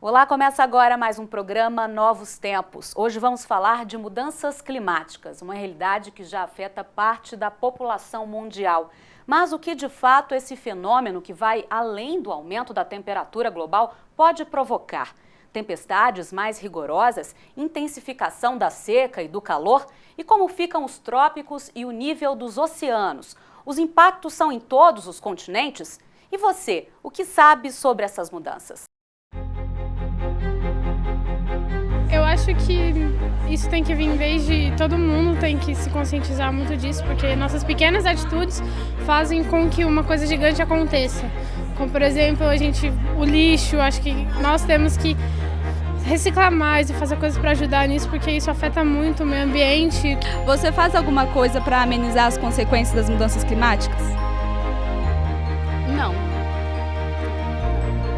Olá, começa agora mais um programa Novos Tempos. Hoje vamos falar de mudanças climáticas, uma realidade que já afeta parte da população mundial. Mas o que de fato esse fenômeno, que vai além do aumento da temperatura global, pode provocar? Tempestades mais rigorosas, intensificação da seca e do calor? E como ficam os trópicos e o nível dos oceanos? Os impactos são em todos os continentes? E você, o que sabe sobre essas mudanças? Eu acho que isso tem que vir desde todo mundo, tem que se conscientizar muito disso, porque nossas pequenas atitudes fazem com que uma coisa gigante aconteça. Como, por exemplo, o lixo, acho que nós temos que reciclar mais e fazer coisas para ajudar nisso, porque isso afeta muito o meio ambiente. Você faz alguma coisa para amenizar as consequências das mudanças climáticas? Não.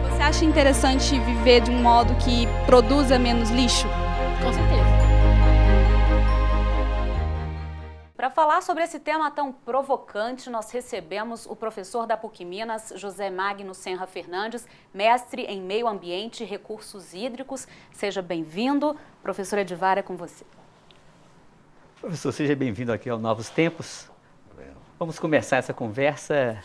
Você acha interessante viver de um modo que produza menos lixo? Com certeza. Para falar sobre esse tema tão provocante, nós recebemos o professor da PUC Minas, José Magno Senra Fernandes, mestre em Meio Ambiente e Recursos Hídricos. Seja bem-vindo. Professor Edivar, é com você. Professor, seja bem-vindo aqui ao Novos Tempos. Vamos começar essa conversa.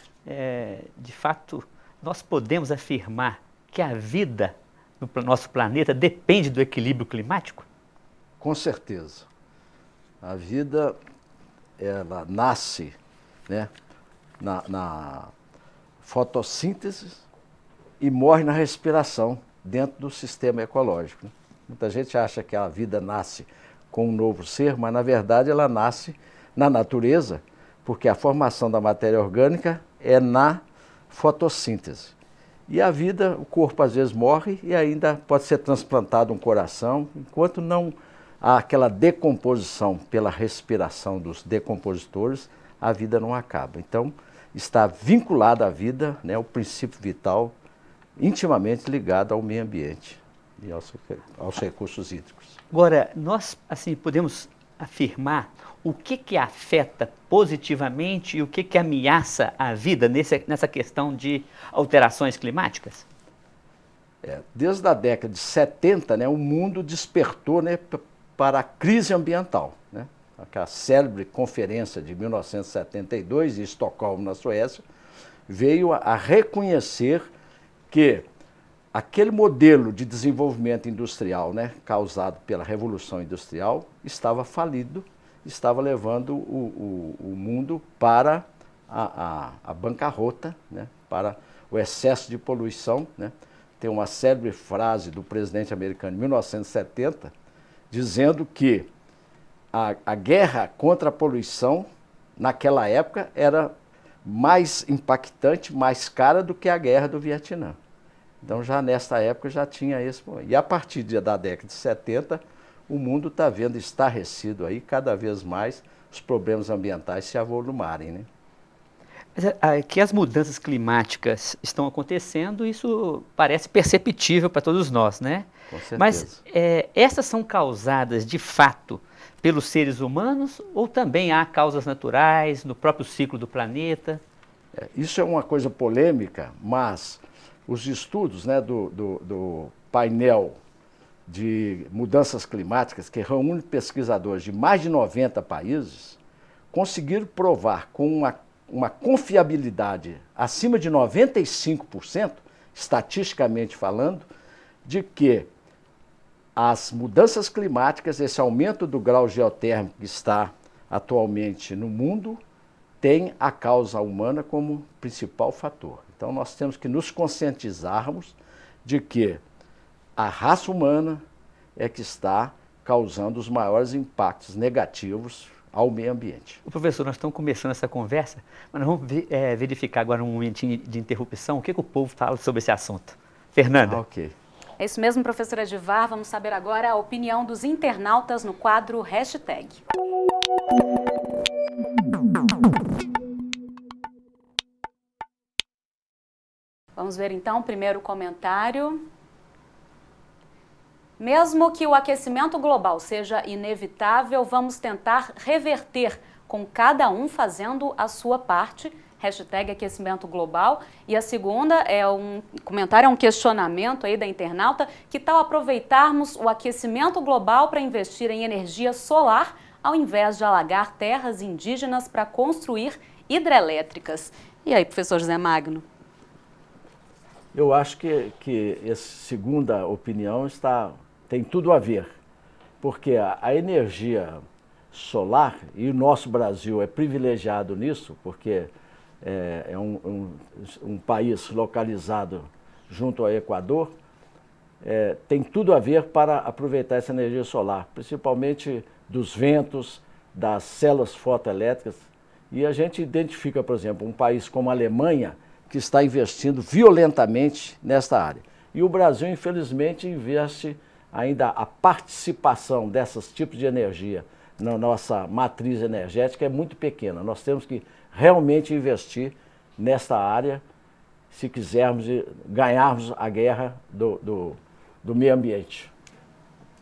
De fato, nós podemos afirmar que a vida no nosso planeta depende do equilíbrio climático? Com certeza. A vida, ela nasce, né, na fotossíntese e morre na respiração dentro do sistema ecológico. Muita gente acha que a vida nasce com um novo ser, mas na verdade ela nasce na natureza, porque a formação da matéria orgânica é na fotossíntese. E a vida, o corpo às vezes morre e ainda pode ser transplantado um coração, enquanto não há aquela decomposição pela respiração dos decompositores, a vida não acaba. Então, está vinculada à vida, né, o princípio vital, intimamente ligado ao meio ambiente e aos recursos hídricos. Agora, nós assim podemos afirmar o que afeta positivamente e o que ameaça a vida nessa questão de alterações climáticas? Desde a década de 70, né, o mundo despertou, né, para a crise ambiental. Né? Aquela célebre conferência de 1972, em Estocolmo, na Suécia, veio a reconhecer que aquele modelo de desenvolvimento industrial, né, causado pela Revolução Industrial, estava falido, estava levando o mundo para a bancarrota, né, para o excesso de poluição. Né. Tem uma célebre frase do presidente americano em 1970, dizendo que a guerra contra a poluição, naquela época, era mais impactante, mais cara do que a guerra do Vietnã. Então, já nessa época, já tinha esse momento. E a partir da década de 70, o mundo está vendo estarrecido aí, cada vez mais, os problemas ambientais se avolumarem, né? Que as mudanças climáticas estão acontecendo, isso parece perceptível para todos nós, né? Com certeza. Mas essas são causadas, de fato, pelos seres humanos ou também há causas naturais no próprio ciclo do planeta? Isso é uma coisa polêmica, mas os estudos, né, do painel de mudanças climáticas, que reúne pesquisadores de mais de 90 países, conseguiram provar com uma confiabilidade acima de 95%, estatisticamente falando, de que as mudanças climáticas, esse aumento do grau geotérmico que está atualmente no mundo, tem a causa humana como principal fator. Então nós temos que nos conscientizarmos de que a raça humana é que está causando os maiores impactos negativos ao meio ambiente. Professor, nós estamos começando essa conversa, mas nós vamos verificar agora um momentinho de interrupção. O que o povo fala sobre esse assunto? Fernanda. Ok. É isso mesmo, professora Edivar. Vamos saber agora a opinião dos internautas no quadro Hashtag. Vamos ver então o primeiro comentário. Mesmo que o aquecimento global seja inevitável, vamos tentar reverter, com cada um fazendo a sua parte. Hashtag aquecimento global. E a segunda é um comentário, é um questionamento aí da internauta. Que tal aproveitarmos o aquecimento global para investir em energia solar, ao invés de alagar terras indígenas para construir hidrelétricas? E aí, professor José Magno? Eu acho que essa segunda opinião tem tudo a ver, porque a energia solar, e o nosso Brasil é privilegiado nisso, porque é um país localizado junto ao Equador, tem tudo a ver para aproveitar essa energia solar, principalmente dos ventos, das células fotoelétricas. E a gente identifica, por exemplo, um país como a Alemanha, que está investindo violentamente nesta área. E o Brasil, infelizmente, investe ainda a participação desses tipos de energia na nossa matriz energética é muito pequena. Nós temos que realmente investir nesta área se quisermos ganharmos a guerra do meio ambiente.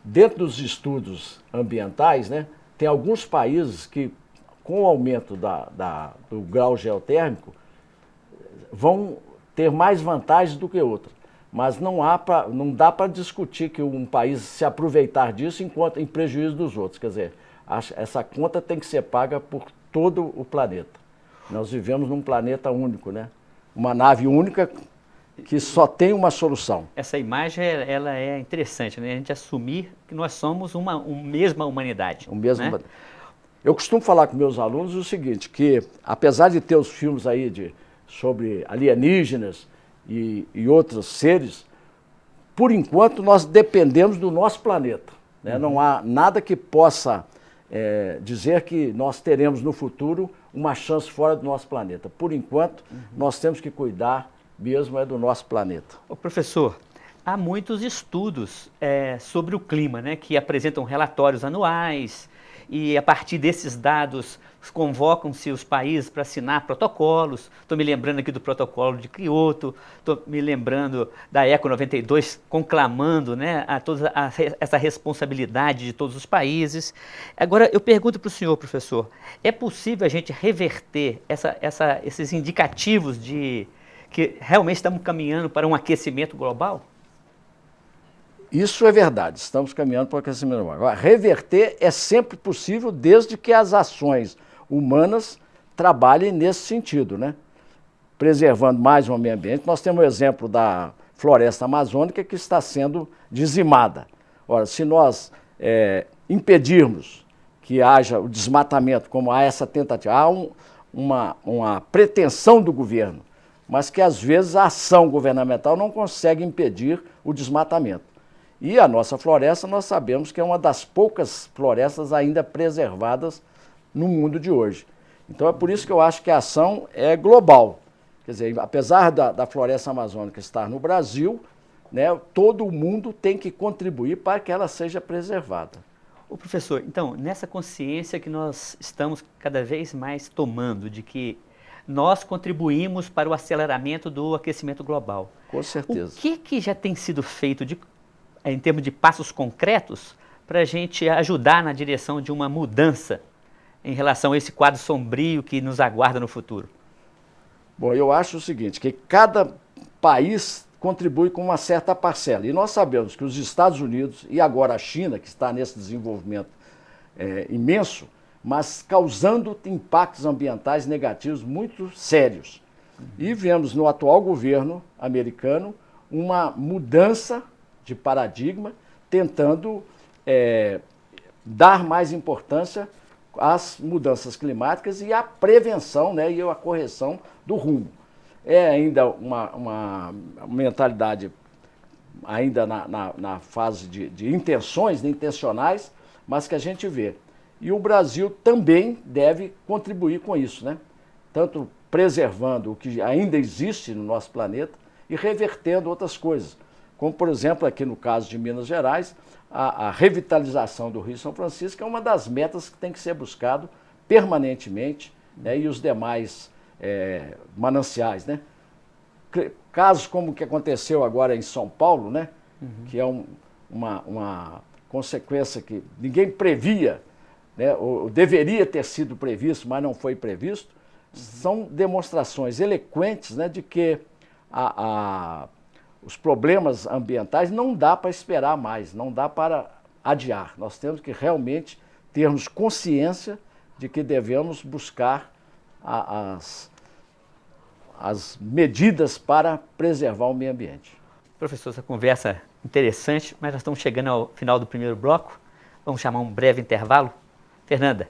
Dentro dos estudos ambientais, né, tem alguns países que, com o aumento do grau geotérmico, vão ter mais vantagens do que outros. Mas não dá para discutir que um país se aproveitar disso em prejuízo dos outros. Quer dizer, essa conta tem que ser paga por todo o planeta. Nós vivemos num planeta único, né? Uma nave única que só tem uma solução. Essa imagem ela é interessante, né? A gente assumir que nós somos uma mesma humanidade. Né? Eu costumo falar com meus alunos o seguinte, que apesar de ter os filmes aí sobre alienígenas e outros seres, por enquanto nós dependemos do nosso planeta. Né? Uhum. Não há nada que possa dizer que nós teremos no futuro uma chance fora do nosso planeta. Por enquanto, nós temos que cuidar mesmo do nosso planeta. Ô, professor, há muitos estudos sobre o clima, né, que apresentam relatórios anuais e a partir desses dados convocam-se os países para assinar protocolos. Estou me lembrando aqui do protocolo de Kyoto, estou me lembrando da ECO 92 conclamando, né, essa responsabilidade de todos os países. Agora, eu pergunto para o senhor, professor, é possível a gente reverter esses indicativos de que realmente estamos caminhando para um aquecimento global? Isso é verdade, estamos caminhando para o aquecimento global. Agora, reverter é sempre possível desde que as ações humanas trabalhem nesse sentido, né? Preservando mais o meio ambiente. Nós temos o exemplo da floresta amazônica que está sendo dizimada. Ora, se nós impedirmos que haja o desmatamento, como há essa tentativa, há uma pretensão do governo, mas que às vezes a ação governamental não consegue impedir o desmatamento. E a nossa floresta, nós sabemos que é uma das poucas florestas ainda preservadas no mundo de hoje. Então é por isso que eu acho que a ação é global. Quer dizer, apesar da floresta amazônica estar no Brasil, né, todo o mundo tem que contribuir para que ela seja preservada. Ô, professor, então, nessa consciência que nós estamos cada vez mais tomando de que nós contribuímos para o aceleramento do aquecimento global. Com certeza. O que já tem sido feito em termos de passos concretos para a gente ajudar na direção de uma mudança em relação a esse quadro sombrio que nos aguarda no futuro? Bom, eu acho o seguinte, que cada país contribui com uma certa parcela. E nós sabemos que os Estados Unidos e agora a China, que está nesse desenvolvimento imenso, mas causando impactos ambientais negativos muito sérios. E vemos no atual governo americano uma mudança de paradigma, tentando dar mais importância às mudanças climáticas e à prevenção, né, e à correção do rumo. É ainda uma mentalidade ainda na fase de intenções, intencionais, mas que a gente vê. E o Brasil também deve contribuir com isso, né? Tanto preservando o que ainda existe no nosso planeta e revertendo outras coisas. Como, por exemplo, aqui no caso de Minas Gerais, a revitalização do Rio São Francisco é uma das metas que tem que ser buscado permanentemente, né, e os demais mananciais, né? casos como o que aconteceu agora em São Paulo, né? Que é uma consequência que ninguém previa, né? Ou deveria ter sido previsto, mas não foi previsto, são demonstrações eloquentes, né, de que os problemas ambientais não dá para esperar mais, não dá para adiar. Nós temos que realmente termos consciência de que devemos buscar as medidas para preservar o meio ambiente. Professor, essa conversa é interessante, mas nós estamos chegando ao final do primeiro bloco. Vamos chamar um breve intervalo. Fernanda.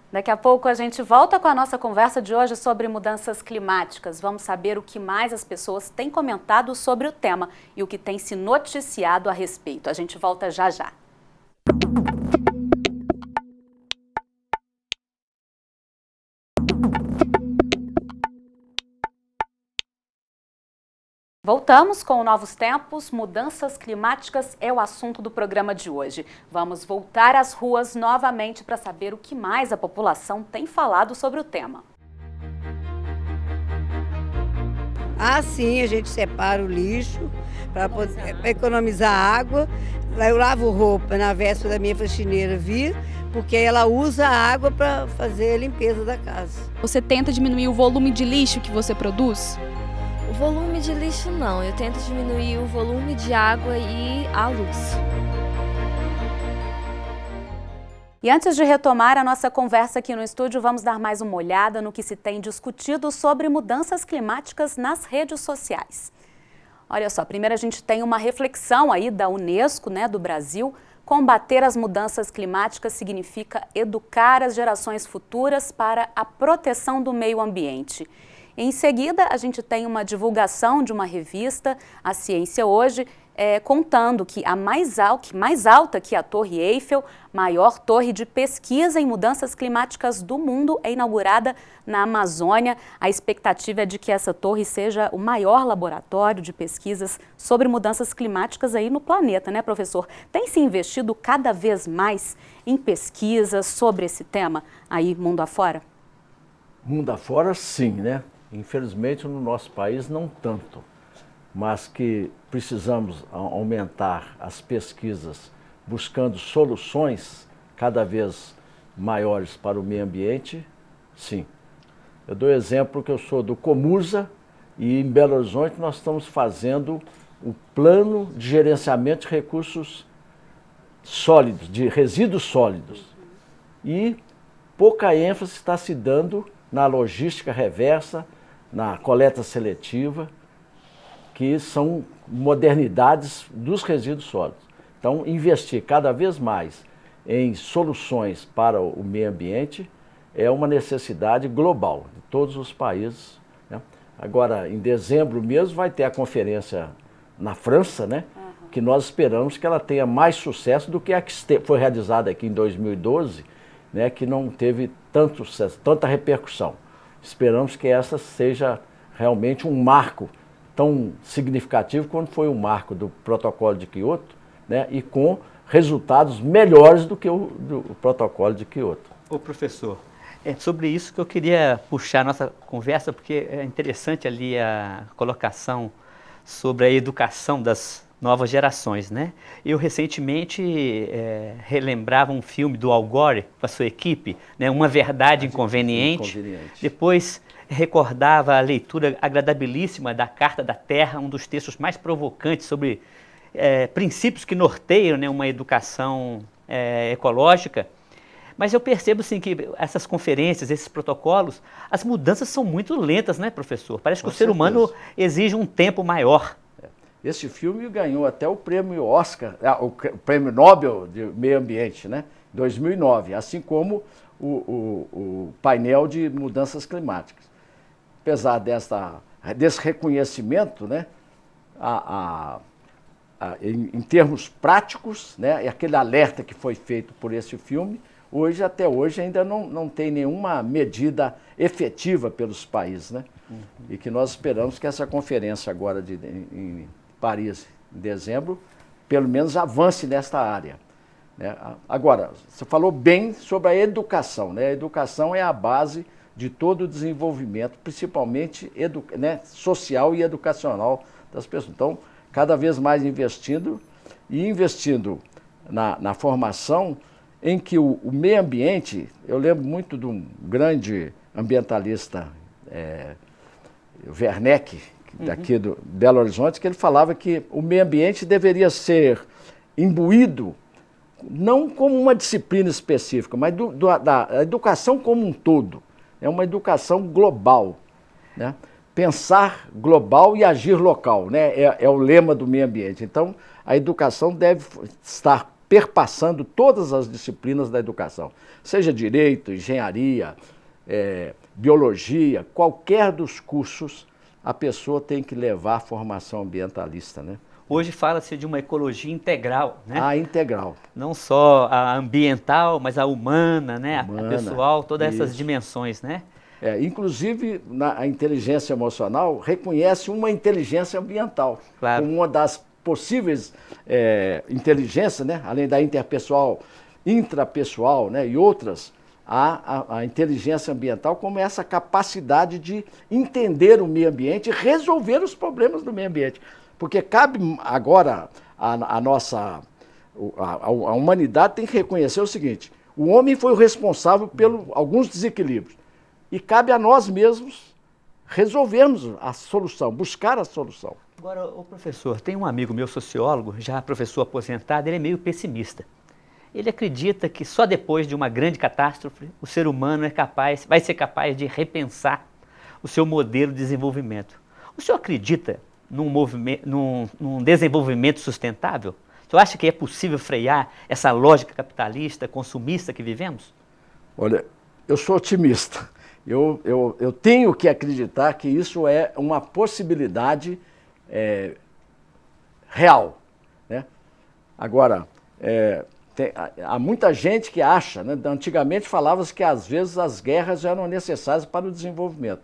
Daqui a pouco a gente volta com a nossa conversa de hoje sobre mudanças climáticas. Vamos saber o que mais as pessoas têm comentado sobre o tema e o que tem se noticiado a respeito. A gente volta já já. Voltamos com Novos Tempos. Mudanças climáticas é o assunto do programa de hoje. Vamos voltar às ruas novamente para saber o que mais a população tem falado sobre o tema. Sim, a gente separa o lixo para economizar água. Eu lavo roupa na véspera da minha faxineira vir, porque ela usa a água para fazer a limpeza da casa. Você tenta diminuir o volume de lixo que você produz? O volume de lixo não, eu tento diminuir o volume de água e a luz. E antes de retomar a nossa conversa aqui no estúdio, vamos dar mais uma olhada no que se tem discutido sobre mudanças climáticas nas redes sociais. Olha só, primeiro a gente tem uma reflexão aí da Unesco, né, do Brasil. Combater as mudanças climáticas significa educar as gerações futuras para a proteção do meio ambiente. Em seguida, a gente tem uma divulgação de uma revista, A Ciência Hoje, contando que a mais alta que a Torre Eiffel, maior torre de pesquisa em mudanças climáticas do mundo, é inaugurada na Amazônia. A expectativa é de que essa torre seja o maior laboratório de pesquisas sobre mudanças climáticas aí no planeta, né, professor? Tem se investido cada vez mais em pesquisas sobre esse tema aí mundo afora? Mundo afora, sim, né? Infelizmente, no nosso país, não tanto, mas que precisamos aumentar as pesquisas buscando soluções cada vez maiores para o meio ambiente, sim. Eu dou exemplo que eu sou do Comusa e em Belo Horizonte nós estamos fazendo o plano de gerenciamento de recursos sólidos, de resíduos sólidos. E pouca ênfase está se dando na logística reversa, na coleta seletiva, que são modernidades dos resíduos sólidos. Então, investir cada vez mais em soluções para o meio ambiente é uma necessidade global de todos os países, né? Agora, em dezembro mesmo, vai ter a conferência na França, né? Que nós esperamos que ela tenha mais sucesso do que a que foi realizada aqui em 2012, né? Que não teve tanto sucesso, tanta repercussão. Esperamos que essa seja realmente um marco tão significativo quanto foi o marco do Protocolo de Kyoto, né, e com resultados melhores do que do Protocolo de Kyoto. Ô professor, é sobre isso que eu queria puxar a nossa conversa, porque é interessante ali a colocação sobre a educação das novas gerações, né? Eu recentemente relembrava um filme do Al Gore com a sua equipe, né? Uma Verdade Inconveniente. Depois recordava a leitura agradabilíssima da Carta da Terra, um dos textos mais provocantes sobre princípios que norteiam, né, uma educação ecológica. Mas eu percebo assim, que essas conferências, esses protocolos, as mudanças são muito lentas, né, professor? Parece que o ser humano exige um tempo maior. Esse filme ganhou até o prêmio Oscar, o prêmio Nobel de Meio Ambiente, né, 2009, assim como o painel de mudanças climáticas. Apesar desse reconhecimento, né, em termos práticos, né, e aquele alerta que foi feito por esse filme, até hoje ainda não tem nenhuma medida efetiva pelos países, né? E que nós esperamos que essa conferência agora em Paris, em dezembro, pelo menos avance nesta área, né? Agora, você falou bem sobre a educação, né? A educação é a base de todo o desenvolvimento, principalmente social e educacional das pessoas. Então, cada vez mais investindo na formação em que o meio ambiente, eu lembro muito de um grande ambientalista, Werneck, daqui do Belo Horizonte, que ele falava que o meio ambiente deveria ser imbuído não como uma disciplina específica, mas da educação como um todo. É uma educação global, né? Pensar global e agir local, né? É o lema do meio ambiente. Então, a educação deve estar perpassando todas as disciplinas da educação, seja direito, engenharia, biologia, qualquer dos cursos, a pessoa tem que levar a formação ambientalista, né? Hoje fala-se de uma ecologia integral, né? A integral. Não só a ambiental, mas a humana, né? A pessoal, todas isso. essas dimensões, né? Inclusive, a inteligência emocional reconhece uma inteligência ambiental, claro, como uma das possíveis inteligências, né? Além da interpessoal, intrapessoal, né? E outras, a inteligência ambiental como essa capacidade de entender o meio ambiente e resolver os problemas do meio ambiente. Porque cabe agora a humanidade tem que reconhecer o seguinte: o homem foi o responsável por alguns desequilíbrios. E cabe a nós mesmos resolvermos a solução, buscar a solução. Agora, o professor, tem um amigo meu, sociólogo, já professor aposentado, ele é meio pessimista. Ele acredita que só depois de uma grande catástrofe o ser humano vai ser capaz de repensar o seu modelo de desenvolvimento. O senhor acredita num desenvolvimento sustentável? O senhor acha que é possível frear essa lógica capitalista, consumista que vivemos? Olha, eu sou otimista. Eu tenho que acreditar que isso é uma possibilidade real, né? Agora, há muita gente que acha, né? Antigamente falava-se que às vezes as guerras eram necessárias para o desenvolvimento.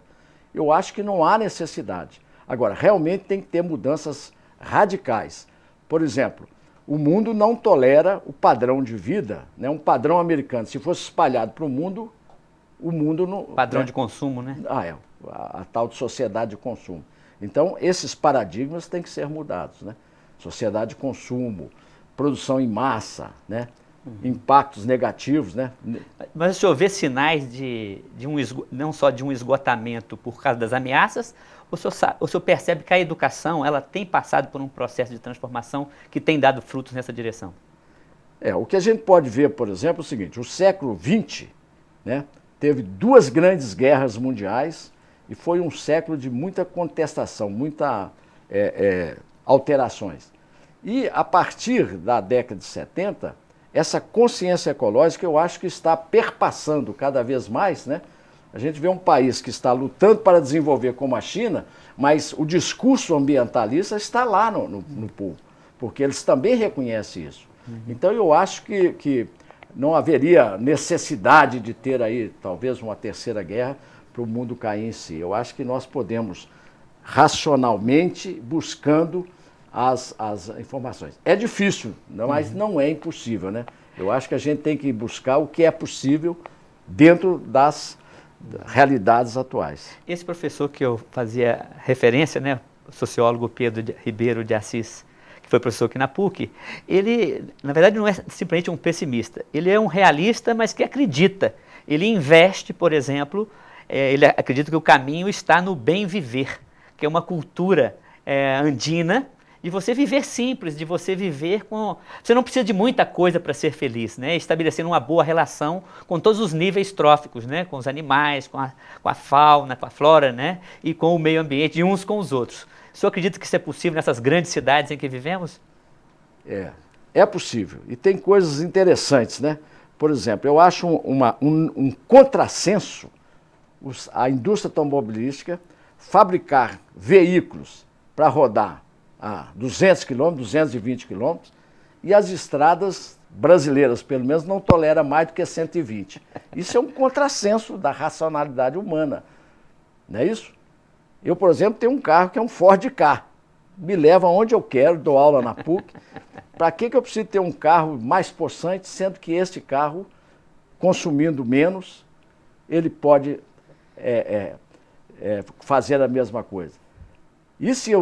Eu acho que não há necessidade. Agora, realmente tem que ter mudanças radicais. Por exemplo, o mundo não tolera o padrão de vida, né? Um padrão americano. Se fosse espalhado para o mundo não... Padrão de consumo, né? A tal de sociedade de consumo. Então, esses paradigmas têm que ser mudados, né? Sociedade de consumo, produção em massa, né? Impactos negativos, né? Mas o senhor vê sinais não só de um esgotamento por causa das ameaças, o senhor percebe que a educação ela tem passado por um processo de transformação que tem dado frutos nessa direção? O que a gente pode ver, por exemplo, é o seguinte: o século XX, né, teve 2 grandes guerras mundiais e foi um século de muita contestação, muita alterações. E a partir da década de 70, essa consciência ecológica eu acho que está perpassando cada vez mais, né? A gente vê um país que está lutando para desenvolver como a China, mas o discurso ambientalista está lá no povo, porque eles também reconhecem isso. Então eu acho que não haveria necessidade de ter aí talvez uma terceira guerra para o mundo cair em si. Eu acho que nós podemos racionalmente buscando as informações. É difícil, mas não é impossível, né? Eu acho que a gente tem que buscar o que é possível dentro das realidades atuais. Esse professor que eu fazia referência, né, o sociólogo Pedro Ribeiro de Assis, que foi professor aqui na PUC, ele, na verdade, não é simplesmente um pessimista. Ele é um realista, mas que acredita. Ele investe, por exemplo, ele acredita que o caminho está no bem viver, que é uma cultura andina, de você viver simples, de você viver com... Você não precisa de muita coisa para ser feliz, né? Estabelecendo uma boa relação com todos os níveis tróficos, né? Com os animais, com a fauna, com a flora, né? E com o meio ambiente, e uns com os outros. O senhor acredita que isso é possível nessas grandes cidades em que vivemos? É possível. E tem coisas interessantes, né? Por exemplo, eu acho um contrassenso a indústria automobilística fabricar veículos para rodar a 200 km, 220 km, e as estradas brasileiras, pelo menos, não toleram mais do que 120. Isso é um contrassenso da racionalidade humana, não é isso? Eu, por exemplo, tenho um carro que é um Ford Ka. Me leva aonde eu quero, dou aula na PUC. Para que eu preciso ter um carro mais possante, sendo que este carro, consumindo menos, ele pode fazer a mesma coisa. E se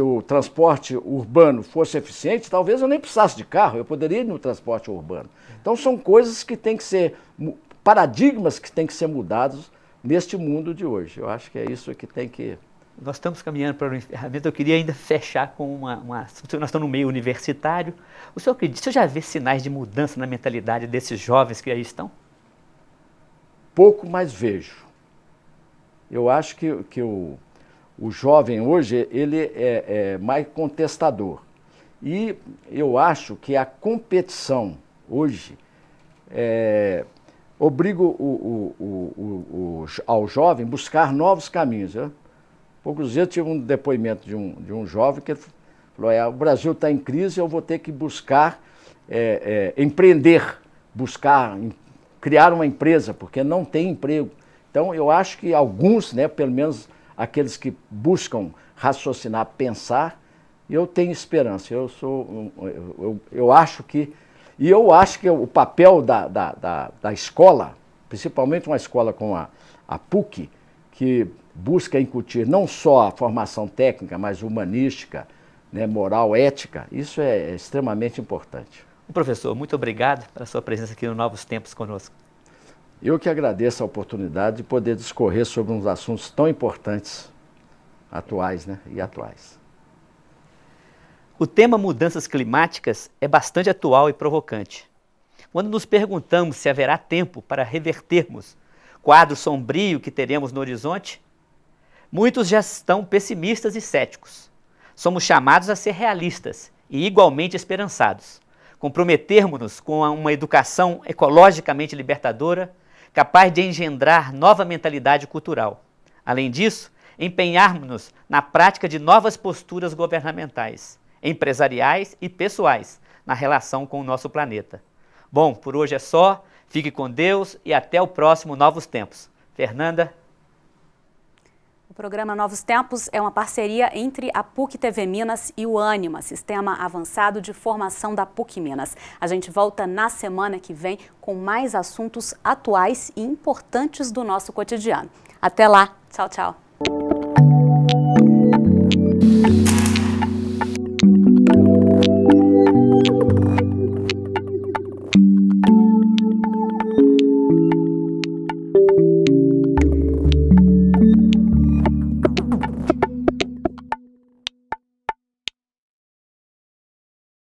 o transporte urbano fosse eficiente, talvez eu nem precisasse de carro, eu poderia ir no transporte urbano. Então são coisas que têm que ser, paradigmas que têm que ser mudados neste mundo de hoje. Eu acho que é isso que tem que... Nós estamos caminhando para o encerramento, eu queria ainda fechar com nós estamos no meio universitário. O senhor já vê sinais de mudança na mentalidade desses jovens que aí estão? Pouco, mas vejo. Eu acho que o jovem hoje, ele é mais contestador. E eu acho que a competição hoje obriga ao jovem buscar novos caminhos. Poucos dias eu tive um depoimento de um jovem que falou, o Brasil está em crise, eu vou ter que buscar empreender, criar uma empresa, porque não tem emprego. Então eu acho que alguns, né, pelo menos aqueles que buscam raciocinar, pensar, eu tenho esperança. Eu acho que o papel da escola, principalmente uma escola como a PUC, que busca incutir não só a formação técnica, mas humanística, né, moral, ética, isso é extremamente importante. Professor, muito obrigado pela sua presença aqui no Novos Tempos conosco. Eu que agradeço a oportunidade de poder discorrer sobre uns assuntos tão importantes, atuais, né, e atuais. O tema mudanças climáticas é bastante atual e provocante. Quando nos perguntamos se haverá tempo para revertermos o quadro sombrio que teremos no horizonte, muitos já estão pessimistas e céticos. Somos chamados a ser realistas e igualmente esperançados. Comprometermos-nos com uma educação ecologicamente libertadora, capaz de engendrar nova mentalidade cultural. Além disso, empenharmos-nos na prática de novas posturas governamentais, empresariais e pessoais na relação com o nosso planeta. Bom, por hoje é só. Fique com Deus e até o próximo Novos Tempos. Fernanda. O programa Novos Tempos é uma parceria entre a PUC TV Minas e o Ânima, Sistema Avançado de Formação da PUC Minas. A gente volta na semana que vem com mais assuntos atuais e importantes do nosso cotidiano. Até lá. Tchau, tchau.